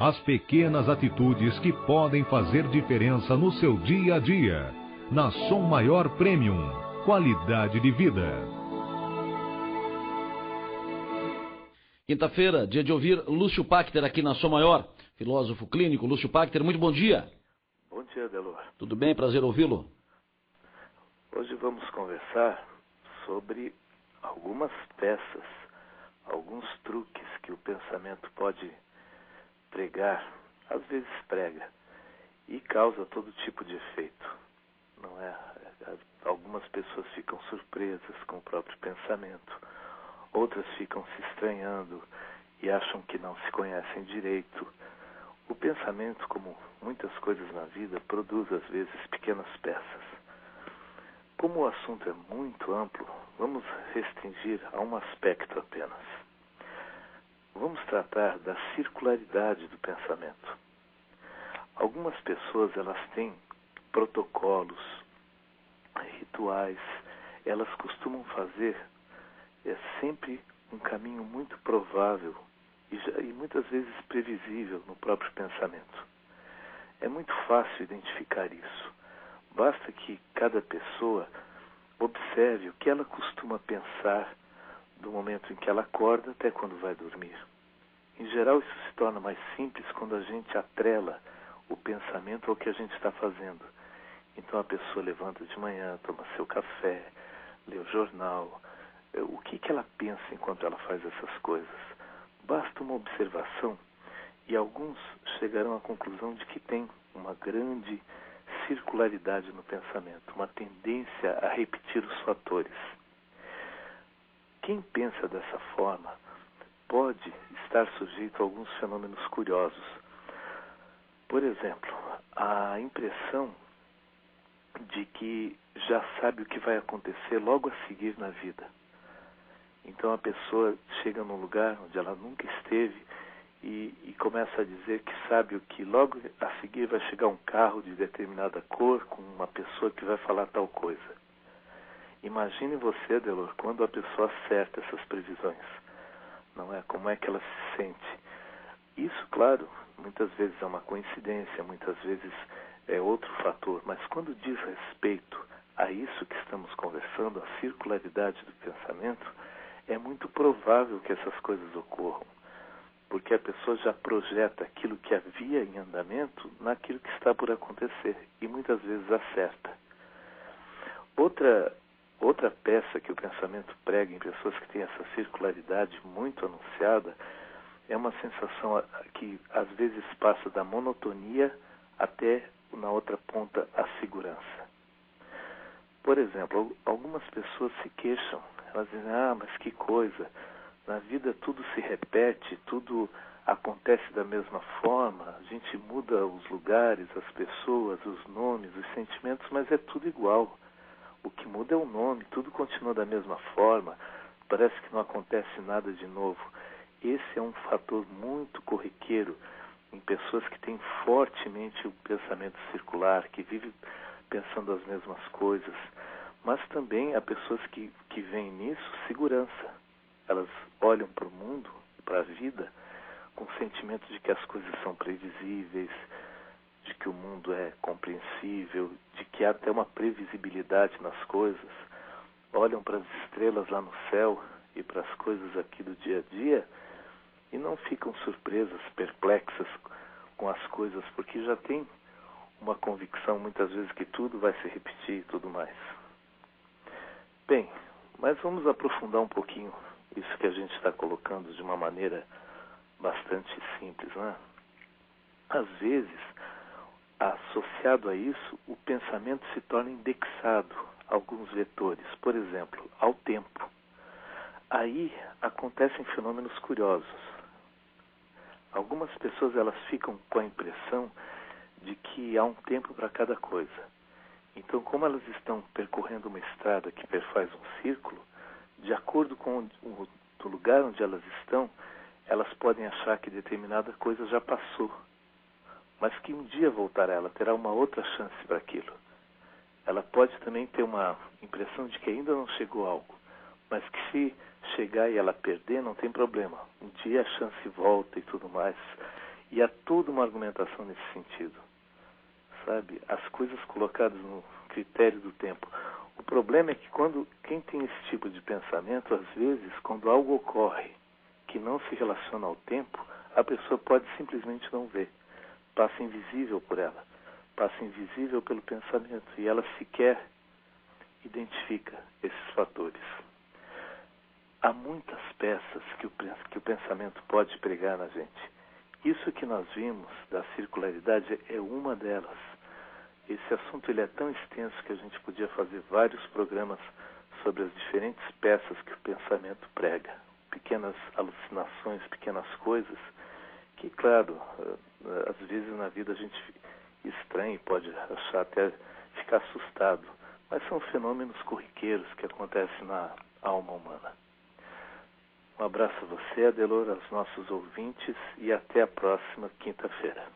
As pequenas atitudes que podem fazer diferença no seu dia a dia. Na Som Maior Premium. Qualidade de vida. Quinta-feira, dia de ouvir Lúcio Pachter aqui na Som Maior. Filósofo clínico, Lúcio Pachter, muito bom dia. Bom dia, Delor. Tudo bem? Prazer ouvi-lo. Hoje vamos conversar sobre algumas peças, alguns truques que o pensamento pode pregar, às vezes prega, e causa todo tipo de efeito. Não é? Algumas pessoas ficam surpresas com o próprio pensamento, outras ficam se estranhando e acham que não se conhecem direito. O pensamento, como muitas coisas na vida, produz às vezes pequenas peças. Como o assunto é muito amplo, vamos restringir a um aspecto apenas. Vamos tratar da circularidade do pensamento. Algumas pessoas, elas têm protocolos, rituais, elas costumam fazer sempre um caminho muito provável e muitas vezes previsível no próprio pensamento. É muito fácil identificar isso. Basta que cada pessoa observe o que ela costuma pensar do momento em que ela acorda até quando vai dormir. Em geral, isso se torna mais simples quando a gente atrela o pensamento ao que a gente está fazendo. Então a pessoa levanta de manhã, toma seu café, lê o jornal. O que ela pensa enquanto ela faz essas coisas? Basta uma observação e alguns chegarão à conclusão de que tem uma grande circularidade no pensamento, uma tendência a repetir os fatores. Quem pensa dessa forma pode estar sujeito a alguns fenômenos curiosos. Por exemplo, a impressão de que já sabe o que vai acontecer logo a seguir na vida. Então a pessoa chega num lugar onde ela nunca esteve e começa a dizer que sabe o que logo a seguir vai chegar um carro de determinada cor com uma pessoa que vai falar tal coisa. Imagine você, Delor, quando a pessoa acerta essas previsões. Não é? Como é que ela se sente? Isso, claro, muitas vezes é uma coincidência, muitas vezes é outro fator, mas quando diz respeito a isso que estamos conversando, a circularidade do pensamento, é muito provável que essas coisas ocorram, porque a pessoa já projeta aquilo que havia em andamento naquilo que está por acontecer, e muitas vezes acerta. Outra peça que o pensamento prega em pessoas que têm essa circularidade muito anunciada é uma sensação que às vezes passa da monotonia até, na outra ponta, a segurança. Por exemplo, algumas pessoas se queixam, elas dizem, mas que coisa, na vida tudo se repete, tudo acontece da mesma forma, a gente muda os lugares, as pessoas, os nomes, os sentimentos, mas é tudo igual. O que muda é o nome, tudo continua da mesma forma, parece que não acontece nada de novo. Esse é um fator muito corriqueiro em pessoas que têm fortemente o pensamento circular, que vivem pensando as mesmas coisas, mas também há pessoas que veem nisso segurança. Elas olham para o mundo, para a vida, com o sentimento de que as coisas são previsíveis, de que o mundo é compreensível, de que há até uma previsibilidade nas coisas. Olham para as estrelas lá no céu e para as coisas aqui do dia a dia e não ficam surpresas, perplexas com as coisas, porque já tem uma convicção muitas vezes que tudo vai se repetir e tudo mais. Bem, mas vamos aprofundar um pouquinho isso que a gente está colocando de uma maneira bastante simples, né? Às vezes, associado a isso, o pensamento se torna indexado a alguns vetores, por exemplo, ao tempo. Aí acontecem fenômenos curiosos. Algumas pessoas elas ficam com a impressão de que há um tempo para cada coisa. Então, como elas estão percorrendo uma estrada que perfaz um círculo, de acordo com o lugar onde elas estão, elas podem achar que determinada coisa já passou, mas que um dia voltará, ela terá uma outra chance para aquilo. Ela pode também ter uma impressão de que ainda não chegou algo, mas que se chegar e ela perder, não tem problema. Um dia a chance volta e tudo mais. E há toda uma argumentação nesse sentido, sabe? As coisas colocadas no critério do tempo. O problema é que quem tem esse tipo de pensamento, às vezes, quando algo ocorre que não se relaciona ao tempo, a pessoa pode simplesmente não ver. Passa invisível por ela. Passa invisível pelo pensamento. E ela sequer identifica esses fatores. Há muitas peças que o pensamento pode pregar na gente. Isso que nós vimos da circularidade é uma delas. Esse assunto ele é tão extenso que a gente podia fazer vários programas sobre as diferentes peças que o pensamento prega. Pequenas alucinações, pequenas coisas que, claro, às vezes na vida a gente estranha e pode achar até ficar assustado. Mas são fenômenos corriqueiros que acontecem na alma humana. Um abraço a você, Adelor, aos nossos ouvintes e até a próxima quinta-feira.